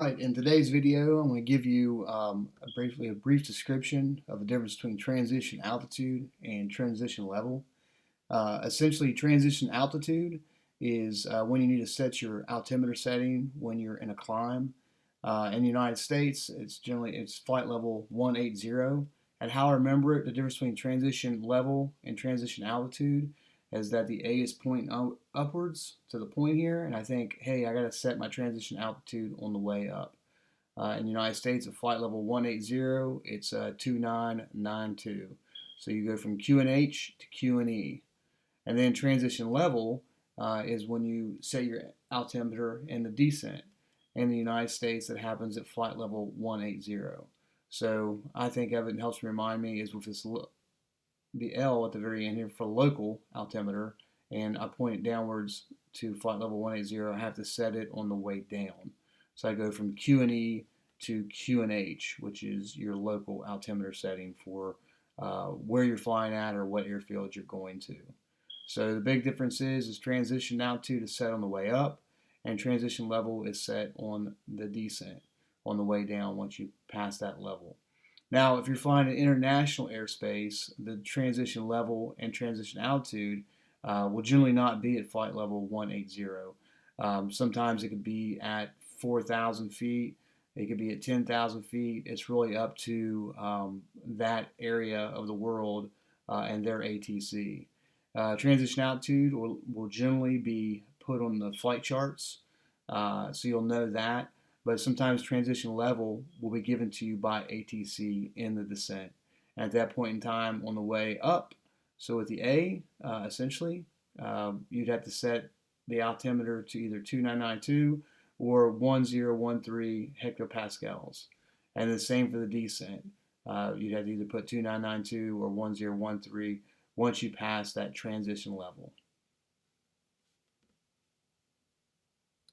Right, in today's video, I'm going to give you a brief description of the difference between transition altitude and transition level. Essentially, transition altitude is when you need to set your altimeter setting when you're in a climb. In the United States, it's flight level 180. And how I remember it, the difference between transition level and transition altitude is that the A is pointing upwards to the point here, and I think, hey, I got to set my transition altitude on the way up. In the United States, at flight level 180, it's 2992. So you go from QNH to QNE. And then transition level is when you set your altimeter in the descent. In the United States, that happens at flight level 180. So I think of it and helps remind me is with the L at the very end here for local altimeter, and I point it downwards to flight level 180. I have to set it on the way down. So I go from QNE to QNH, which is your local altimeter setting for where you're flying at or what airfield you're going to. So the big difference is transition altitude is set on the way up, and transition level is set on the descent, on the way down once you pass that level. Now, if you're flying in international airspace, the transition level and transition altitude will generally not be at flight level 180. Sometimes it could be at 4,000 feet. It could be at 10,000 feet. It's really up to that area of the world and their ATC. Transition altitude will generally be put on the flight charts, so you'll know that. But sometimes transition level will be given to you by ATC in the descent. And at that point in time, on the way up, so with the A, essentially, you'd have to set the altimeter to either 2992 or 1013 hectopascals. And the same for the descent. You'd have to either put 2992 or 1013 once you pass that transition level.